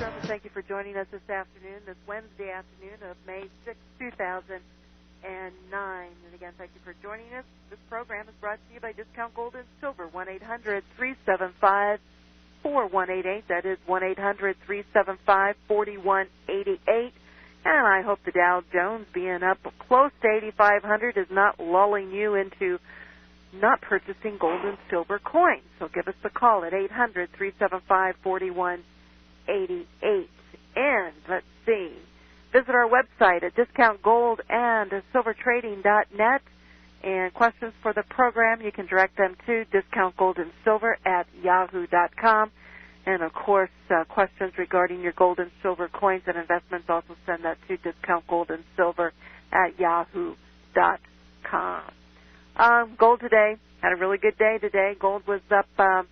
program. Thank you for joining us this afternoon, this Wednesday afternoon of May 6, 2009. And again, thank you for joining us. This program is brought to you by Discount Gold and Silver, 1-800-375-4188. That is 1-800-375-4188. And I hope the Dow Jones being up close to 8,500 is not lulling you into not purchasing gold and silver coins. So give us a call at 800-375-4188. And let's see, visit our website at discountgoldandsilvertrading.net. And questions for the program, you can direct them to discountgoldandsilver@yahoo.com. And, of course, questions regarding your gold and silver coins and investments, also send that to discountgoldandsilver@yahoo.com. Gold today, had a really good day today. Gold was up 1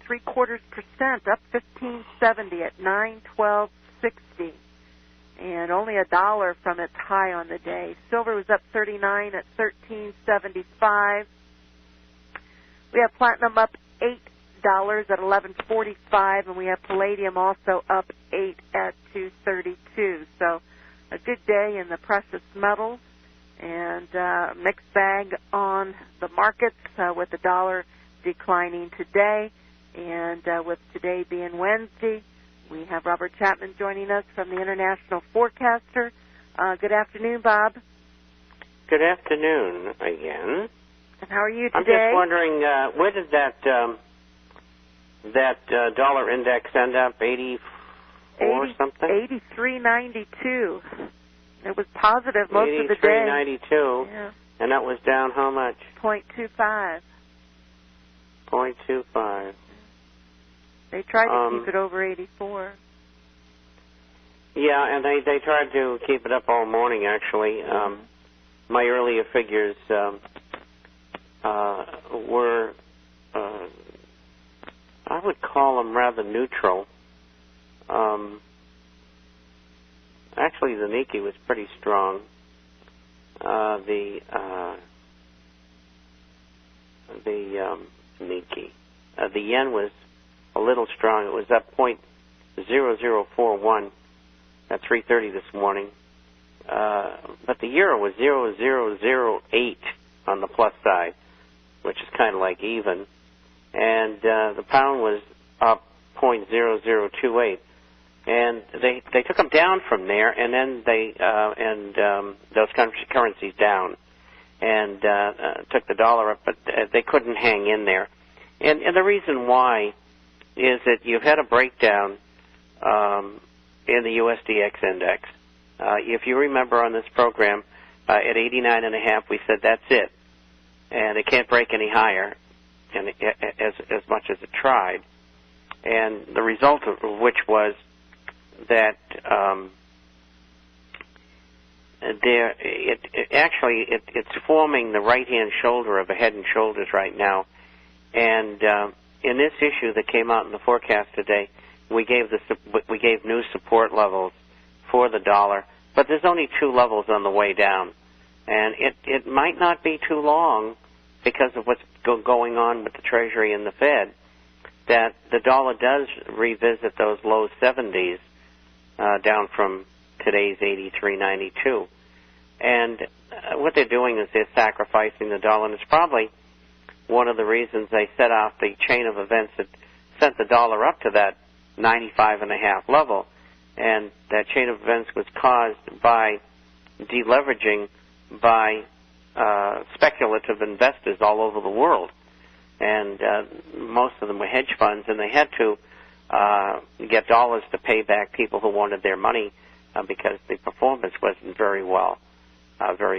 3/4%, up 15.70 at 912.60, and only $1 from its high on the day. Silver was up 39 at 13.75. We have platinum up $8 at 11.45, and we have palladium also up 8 at 2.32. So a good day in the precious metals, and mixed bag on the markets with the dollar declining today. And with today being Wednesday, we have Robert Chapman joining us from the International Forecaster. Good afternoon, Bob. Good afternoon again. And how are you today? I'm just wondering, where did that dollar index end up? 84 something? 83.92. It was positive most of the day. 83.92. Yeah. And that was down how much? 0.25. 0.25. They tried to keep it over 84. Yeah, and they tried to keep it up all morning, actually. My earlier figures were, I would call them rather neutral. Actually, the Nikkei was pretty strong. The Nikkei. The yen was a little strong. It was up 0.0041 at 3:30 this morning. But the euro was 0.0008 on the plus side, which is kind of like even. And the pound was up 0.0028. And they took them down from there, and then those currencies down, and took the dollar up, but they couldn't hang in there. And the reason why is that you've had a breakdown in the USDX index. If you remember on this program, at 89.5, we said that's it, and it can't break any higher, and as much as it tried. And the result of which was that it's forming the right-hand shoulder of a Head and Shoulders right now. And in this issue that came out in the forecast today, we gave new support levels for the dollar, but there's only 2 levels on the way down, and it might not be too long because of what's going on with the Treasury and the Fed that the dollar does revisit those low 70s. Down from today's 83.92. And what they're doing is they're sacrificing the dollar, and it's probably one of the reasons they set off the chain of events that sent the dollar up to that 95.5 level. And that chain of events was caused by deleveraging by speculative investors all over the world. And most of them were hedge funds, and they had to get dollars to pay back people who wanted their money because the performance wasn't very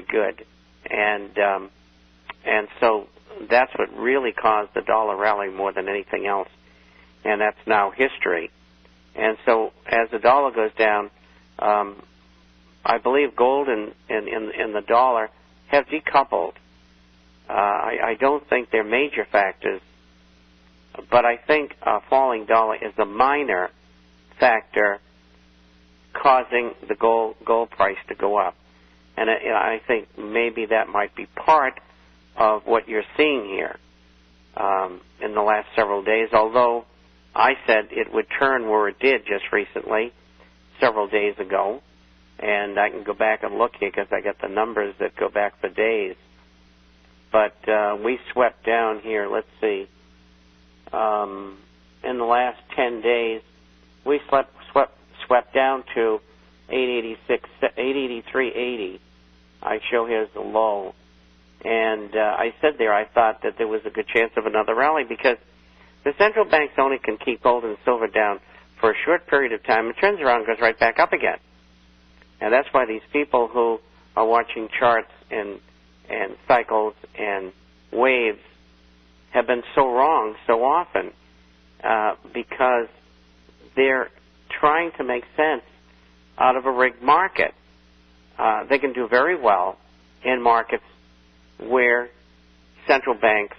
good, and so that's what really caused the dollar rally more than anything else, and that's now history. And so as the dollar goes down, I believe gold and the dollar have decoupled. I don't think they're major factors. But I think a falling dollar is a minor factor causing the gold price to go up. And I think maybe that might be part of what you're seeing here in the last several days, although I said it would turn where it did just recently, several days ago, and I can go back and look here because I got the numbers that go back for days. But we swept down here, let's see, in the last 10 days, we swept down to 883.80. I show here as the low. And I said there I thought that there was a good chance of another rally because the central banks only can keep gold and silver down for a short period of time. It turns around and goes right back up again. And that's why these people who are watching charts and cycles and waves have been so wrong so often because they're trying to make sense out of a rigged market. They can do very well in markets where central banks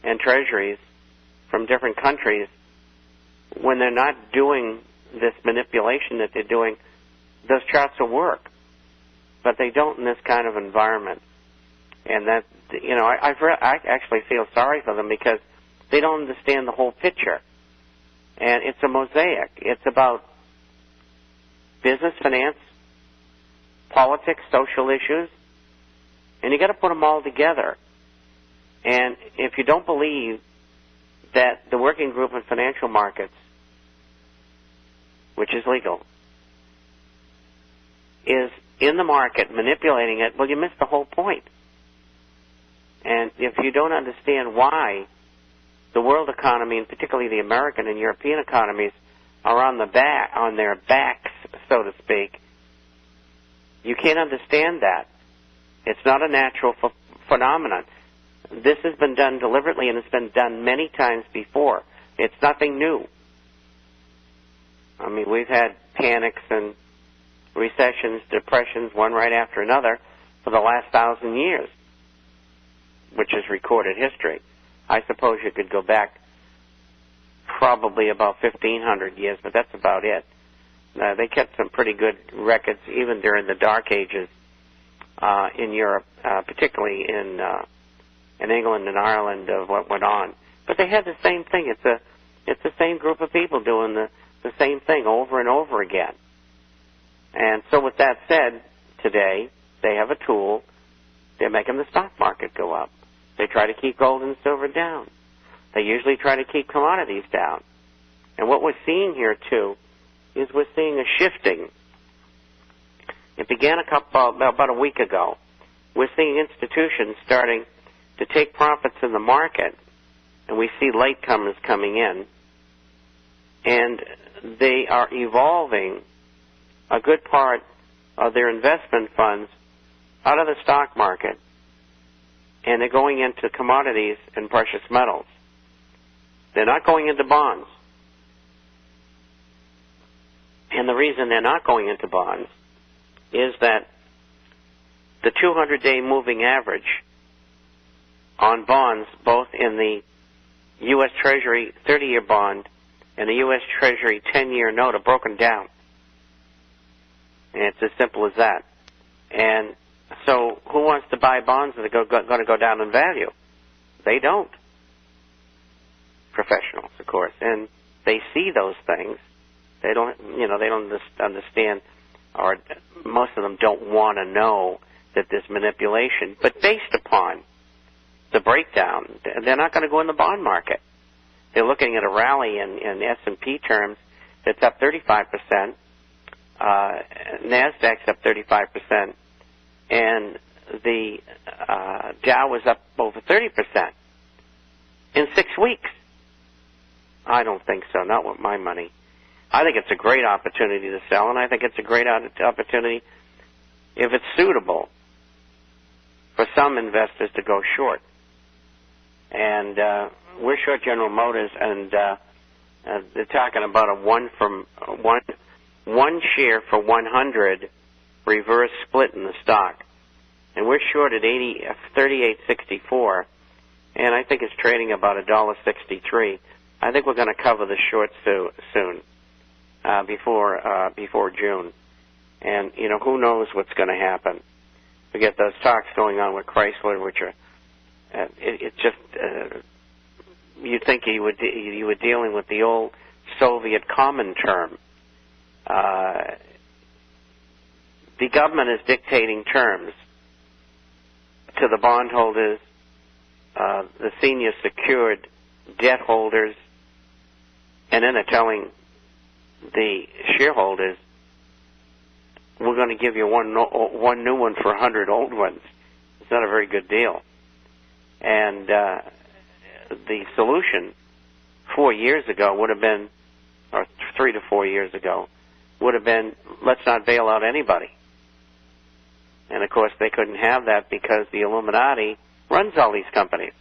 and treasuries from different countries, when they're not doing this manipulation that they're doing, those charts will work. But they don't in this kind of environment. And that, you know, I actually feel sorry for them because they don't understand the whole picture. And it's a mosaic. It's about business, finance, politics, social issues, and you got to put them all together. And if you don't believe that the Working Group in Financial Markets, which is legal, is in the market manipulating it, well, you missed the whole point. And if you don't understand why the world economy, and particularly the American and European economies, are on their backs, so to speak, you can't understand that. It's not a natural phenomenon. This has been done deliberately, and it's been done many times before. It's nothing new. I mean, we've had panics and recessions, depressions, one right after another, for the last 1,000 years, which is recorded history. I suppose you could go back probably about 1,500 years, but that's about it. They kept some pretty good records even during the Dark Ages in Europe, particularly in England and Ireland, of what went on. But they had the same thing. It's the same group of people doing the same thing over and over again. And so with that said, today they have a tool. They're making the stock market go up. They try to keep gold and silver down. They usually try to keep commodities down. And what we're seeing here, too, is we're seeing a shifting. It began about a week ago. We're seeing institutions starting to take profits in the market, and we see latecomers coming in, and they are evolving a good part of their investment funds out of the stock market, and they're going into commodities and precious metals. They're not going into bonds. And the reason they're not going into bonds is that the 200-day moving average on bonds, both in the U.S. Treasury 30-year bond and the U.S. Treasury 10-year note, are broken down. And it's as simple as that. And so who wants to buy bonds that are going to go down in value? They don't. Professionals, of course. And they see those things. They don't understand, or most of them don't want to know that there's manipulation. But based upon the breakdown, they're not going to go in the bond market. They're looking at a rally in S&P terms that's up 35%. NASDAQ's up 35%. And the Dow is up over 30% in 6 weeks. I don't think so, not with my money. I think it's a great opportunity to sell, and I think it's a great opportunity, if it's suitable, for some investors to go short. And we're short General Motors, and they're talking about a one share for 100 reverse split in the stock. And we're short at 38.64, and I think it's trading about $1.63. I think we're going to cover the short soon, before June. And, you know, who knows what's going to happen. We get those talks going on with Chrysler, which are, it's just you'd think you were dealing with the old Soviet common term. The government is dictating terms to the bondholders, the senior secured debt holders, and then they're telling the shareholders, we're going to give you one new one for 100 old ones. It's not a very good deal. And the solution 4 years ago would have been, or 3 to 4 years ago, would have been, let's not bail out anybody. And, of course, they couldn't have that because the Illuminati runs all these companies.